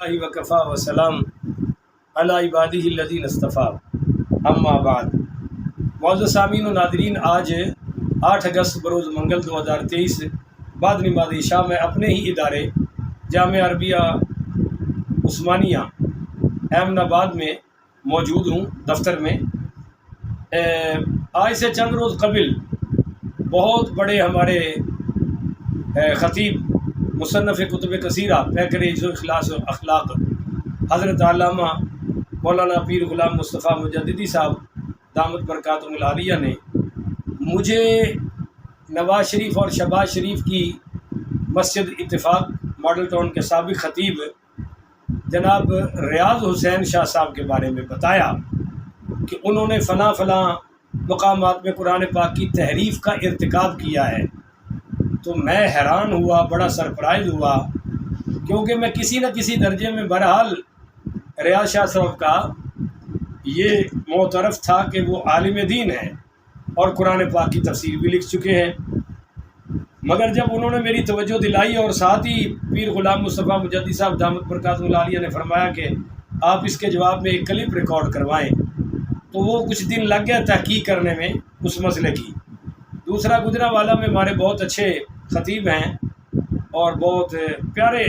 وکفا وسلام علی عبادہ الذین اصطفیٰ اما بعد۔ معزز سامعین و ناظرین، آج 8 اگست بروز منگل 2023 بعد نماز عشاء میں اپنے ہی ادارے جامعہ عربیہ عثمانیہ احمد آباد میں موجود ہوں دفتر میں۔ آج سے چند روز قبل بہت بڑے ہمارے خطیب مصنف کتب کثیرہ پیکر عز و اخلاص و اخلاق حضرت علامہ مولانا پیر غلام مصطفیٰ مجددی صاحب دامت برکاتہم العالیہ نے مجھے نواز شریف اور شہباز شریف کی مسجد اتفاق ماڈل ٹاؤن کے سابق خطیب جناب ریاض حسین شاہ صاحب کے بارے میں بتایا کہ انہوں نے فلاں مقامات میں قرآن پاک کی تحریف کا ارتکاب کیا ہے۔ تو میں حیران ہوا، بڑا سرپرائز ہوا، کیونکہ میں کسی نہ کسی درجے میں بہرحال ریاض شاہ صاحب کا یہ معترف تھا کہ وہ عالم دین ہیں اور قرآن پاک کی تفسیر بھی لکھ چکے ہیں۔ مگر جب انہوں نے میری توجہ دلائی اور ساتھ ہی پیر غلام مصطفیٰ مجددی صاحب دامت برکاتہم العالیہ نے فرمایا کہ آپ اس کے جواب میں ایک کلپ ریکارڈ کروائیں، تو وہ کچھ دن لگ گیا تحقیق کرنے میں اس مسئلے کی۔ دوسرا، گجرانوالہ میں ہمارے بہت اچھے خطیب ہیں اور بہت پیارے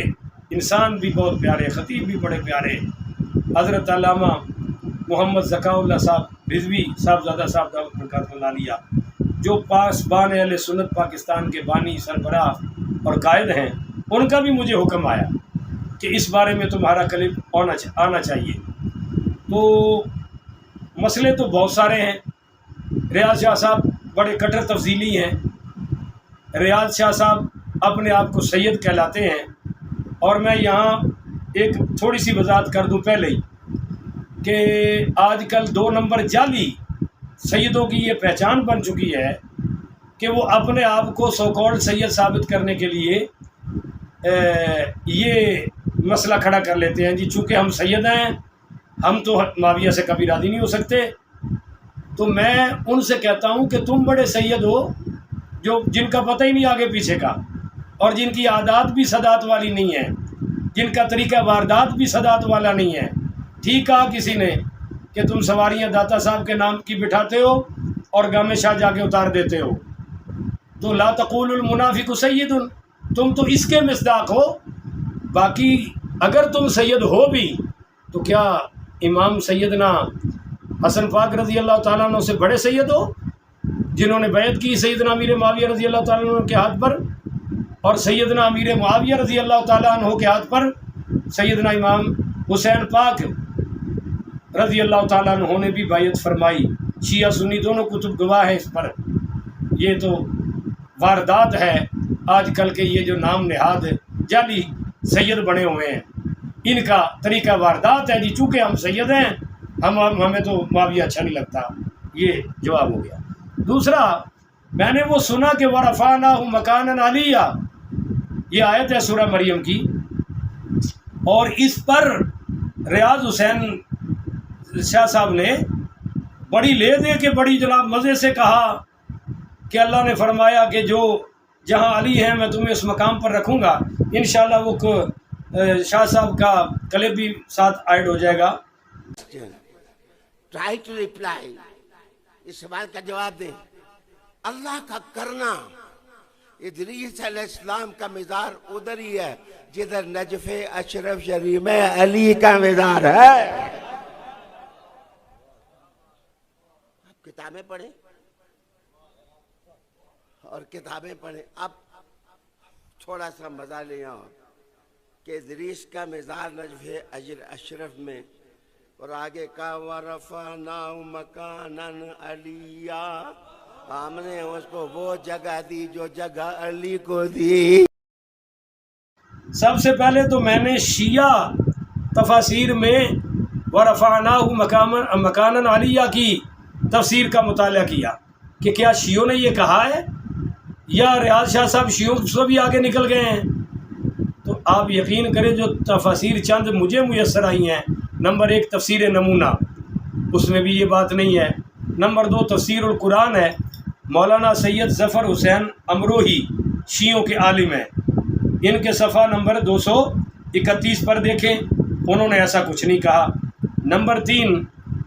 انسان بھی، بہت پیارے خطیب بھی، بڑے پیارے حضرت علامہ محمد ذکاء اللہ صاحب رضوی صاحبزادہ صاحب دامت برکاتہم العالیہ، جو پاسبان اہل سنت پاکستان کے بانی، سربراہ اور قائد ہیں، ان کا بھی مجھے حکم آیا کہ اس بارے میں تمہارا کلپ آنا چاہیے۔ تو مسئلے تو بہت سارے ہیں۔ ریاض شاہ صاحب بڑے کٹر تفضیلی ہیں۔ ریاض شاہ صاحب اپنے آپ کو سید کہلاتے ہیں، اور میں یہاں ایک تھوڑی سی وضاحت کر دوں پہلے ہی کہ آج کل 2 نمبر جعلی سیدوں کی یہ پہچان بن چکی ہے کہ وہ اپنے آپ کو سو کالڈ سید ثابت کرنے کے لیے یہ مسئلہ کھڑا کر لیتے ہیں، جی چونکہ ہم سید ہیں، ہم تو معاویہ سے کبھی راضی نہیں ہو سکتے۔ تو میں ان سے کہتا ہوں کہ تم بڑے سید ہو جن کا پتہ ہی نہیں آگے پیچھے کا، اور جن کی عادات بھی صدات والی نہیں ہے، جن کا طریقہ واردات بھی صدات والا نہیں ہے۔ ٹھیک کہا کسی نے کہ تم سواریاں داتا صاحب کے نام کی بٹھاتے ہو اور گامے شاہ جا کے اتار دیتے ہو، تو لا تقول المنافق سید، تم تو اس کے مصداق ہو۔ باقی اگر تم سید ہو بھی تو کیا امام سیدنا حسن پاک رضی اللہ تعالیٰ عنہ سے بڑے سید ہو، جنہوں نے بیعت کی سیدنا امیر معاویہ رضی اللہ تعالیٰ عنہ کے ہاتھ پر، اور سیدنا امیر معاویہ رضی اللہ تعالیٰ عنہ کے ہاتھ پر سیدنا امام حسین پاک رضی اللہ تعالیٰ عنہ نے بھی بیعت فرمائی۔ شیعہ سنی دونوں کتب گواہ ہیں اس پر۔ یہ تو واردات ہے آج کل کے یہ جو نام نہاد جعلی سید بنے ہوئے ہیں، ان کا طریقہ واردات ہے، جی چونکہ ہم سید ہیں، ہمیں تو معاویہ اچھا نہیں لگتا۔ یہ جواب ہو گیا۔ دوسرا، میں نے وہ سنا کہ وَرَفَعْنَاهُ مَكَانًا عَلِيًّا، یہ آیت ہے سورہ مریم کی، اور اس پر ریاض حسین شاہ صاحب نے بڑی لے دے کے بڑی جناب مزے سے کہا کہ اللہ نے فرمایا کہ جو جہاں علی ہے میں تمہیں اس مقام پر رکھوں گا۔ انشاءاللہ وہ شاہ صاحب کا کلپ بھی ساتھ ایڈ ہو جائے گا۔ ٹرائی ٹو ریپلائی، اس سوال کا جواب دیں۔ اللہ کا کرنا، ادریس علیہ السلام کا مزار ادھر ہی ہے جدھر نجف اشرف شریف میں علی کا مزار ہے۔ آپ کتابیں پڑھیں اور کتابیں پڑھیں۔ اب تھوڑا سا مزہ لیا کہ ادریس کا مزار نجف اشرف میں، اور آگے کا وَرَفَعْنَاهُ مَكَانًا عَلِيًّا، ہم نے اس کو وہ جگہ دی جو جگہ علی کو دی۔ سب سے پہلے تو میں نے شیعہ تفاسیر میں وَرَفَعْنَاهُ مَكَانًا عَلِيًّا کی تفسیر کا مطالعہ کیا کہ کیا شیعوں نے یہ کہا ہے یا ریاض شاہ صاحب شیعوں سے بھی آگے نکل گئے ہیں۔ تو آپ یقین کریں جو تفاسیر چند مجھے میسر آئی ہیں، نمبر 1 تفسیر نمونہ، اس میں بھی یہ بات نہیں ہے۔ نمبر 2 تفسیر القرآن ہے، مولانا سید ظفر حسین امروہی شیعوں کے عالم ہیں، ان کے صفحہ نمبر 231 پر دیکھیں۔ انہوں نے ایسا کچھ نہیں کہا۔ نمبر 3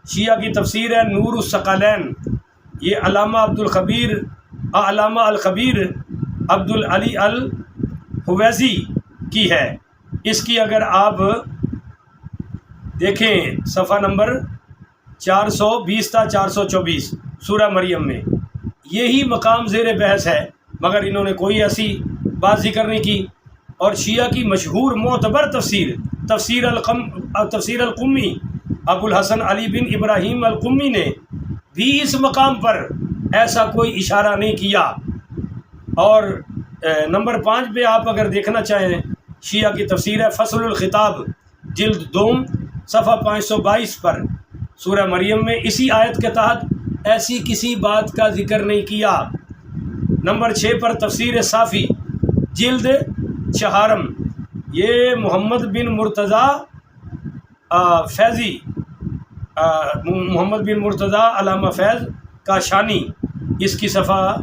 شیعہ کی تفسیر ہے نور الثقلین، یہ علامہ الخبیر عبد العلی الحویزی کی ہے۔ اس کی اگر آپ دیکھیں صفحہ نمبر 420 تا 424 سورہ مریم میں یہی مقام زیر بحث ہے، مگر انہوں نے کوئی ایسی بات ذکر نہیں کی۔ اور شیعہ کی مشہور معتبر تفسیر القمی ابو الحسن علی بن ابراہیم القمی نے بھی اس مقام پر ایسا کوئی اشارہ نہیں کیا۔ اور نمبر 5 پہ آپ اگر دیکھنا چاہیں شیعہ کی تفسیر ہے فصل الخطاب جلد 2 صفحہ 522 پر سورہ مریم میں اسی آیت کے تحت ایسی کسی بات کا ذکر نہیں کیا۔ نمبر 6 پر تفسیر صافی جلد 4 یہ محمد بن مرتضی علامہ فیض کا شانی، اس کی صفحہ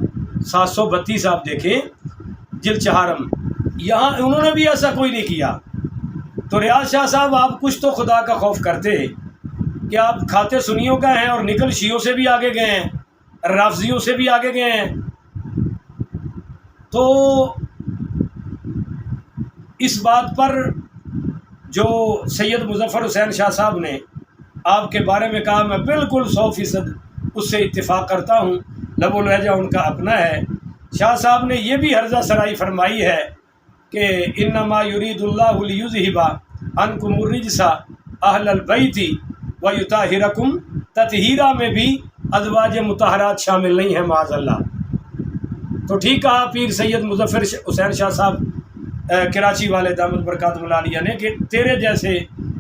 732 آپ دیکھیں جلد 4 یہاں انہوں نے بھی ایسا کوئی نہیں کیا۔ تو ریاض شاہ صاحب آپ کچھ تو خدا کا خوف کرتے کہ آپ کھاتے سنیوں کا ہیں اور نکل شیعوں سے بھی آگے گئے ہیں، رافضیوں سے بھی آگے گئے ہیں۔ تو اس بات پر جو سید مظفر حسین شاہ صاحب نے آپ کے بارے میں کہا میں بالکل 100% اس سے اتفاق کرتا ہوں، لب و لہجہ ان کا اپنا ہے۔ شاہ صاحب نے یہ بھی حرزہ سرائی فرمائی ہے کہ انما یرید اللہ لیذہب عنکم الرجس اہل البیت ویطہرکم تطہیرہ میں بھی ازواج مطہرات شامل نہیں ہیں معاذ اللہ۔ تو ٹھیک کہا پیر سید مظفر حسین شاہ صاحب کراچی والے دامت برکاتہ العالیہ نے کہ تیرے جیسے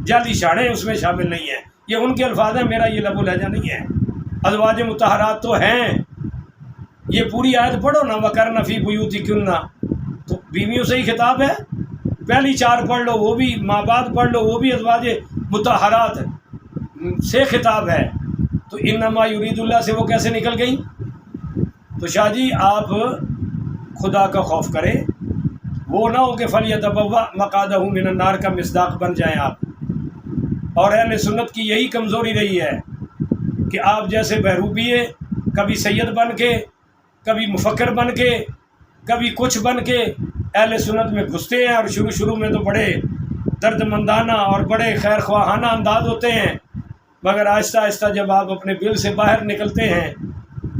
جعلی شانے اس میں شامل نہیں ہیں۔ یہ ان کے الفاظ ہیں، میرا یہ لب و لہجہ نہیں ہے۔ ازواج مطہرات تو ہیں، یہ پوری آیت پڑھو نا، وَقَرْنَ فِي بُيُوتِكُنَّ، تو بیویوں سے ہی خطاب ہے۔ پہلی 4 پڑھ لو وہ بھی، ماں بعد پڑھ لو وہ بھی ازواج مطہرات سے خطاب ہے۔ تو انما یرید اللہ سے وہ کیسے نکل گئی؟ تو شاہ جی آپ خدا کا خوف کریں، وہ نہ ہو کہ فَلْيَتَبَوَّأْ مَقْعَدَهُ مِنَ النَّارِ کا مصداق بن جائیں آپ۔ اور اہل سنت کی یہی کمزوری رہی ہے کہ آپ جیسے بہروپیے کبھی سید بن کے، کبھی مفکر بن کے، کبھی کچھ بن کے اہل سنت میں گھستے ہیں، اور شروع میں تو بڑے درد مندانہ اور بڑے خیر خواہانہ انداز ہوتے ہیں، مگر آہستہ آہستہ جب آپ اپنے بل سے باہر نکلتے ہیں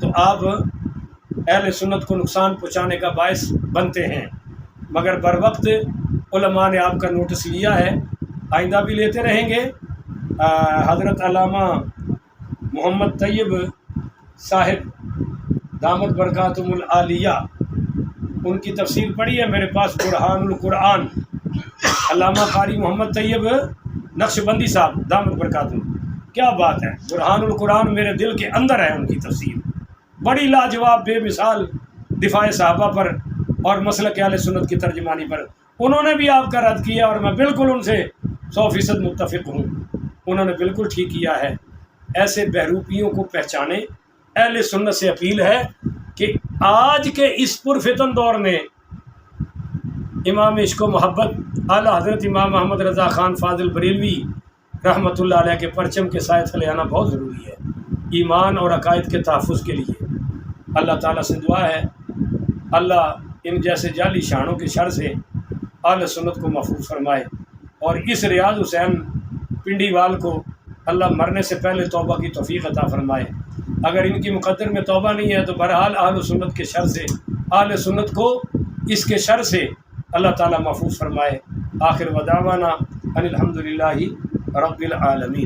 تو آپ اہل سنت کو نقصان پہنچانے کا باعث بنتے ہیں۔ مگر بر وقت علماء نے آپ کا نوٹس لیا ہے، آئندہ بھی لیتے رہیں گے۔ حضرت علامہ محمد طیب صاحب دامت برکاتہم العالیہ، ان کی تفسیر پڑھی ہے میرے پاس، برہان القرآن، علامہ قاری محمد طیب نقشبندی صاحب دامت برکاتہم، کیا بات ہے، برہان القرآن میرے دل کے اندر ہے ان کی تفسیر، بڑی لاجواب بے مثال دفاع صحابہ پر اور مسلک اہل سنت کی ترجمانی پر انہوں نے بھی آپ کا رد کیا، اور میں بالکل ان سے 100% متفق ہوں، انہوں نے بالکل ٹھیک کیا ہے۔ ایسے بہروپیوں کو پہچانے، اہل سنت سے اپیل ہے کہ آج کے اس پرفتن دور میں امام عشق و محبت اعلیٰ حضرت امام محمد رضا خان فاضل بریلوی رحمۃ اللہ علیہ کے پرچم کے سائے تلے آنا بہت ضروری ہے ایمان اور عقائد کے تحفظ کے لیے۔ اللہ تعالیٰ سے دعا ہے اللہ ان جیسے جعلی شانوں کے شر سے اہل سنت کو محفوظ فرمائے، اور اس ریاض حسین پنڈی وال کو اللہ مرنے سے پہلے توبہ کی توفیق عطا فرمائے۔ اگر ان کی مقدر میں توبہ نہیں ہے تو بہرحال اہل سنت کے شر سے، اہل سنت کو اس کے شر سے اللہ تعالیٰ محفوظ فرمائے۔ آخر ودعوانا ان الحمدللہ رب العالمین۔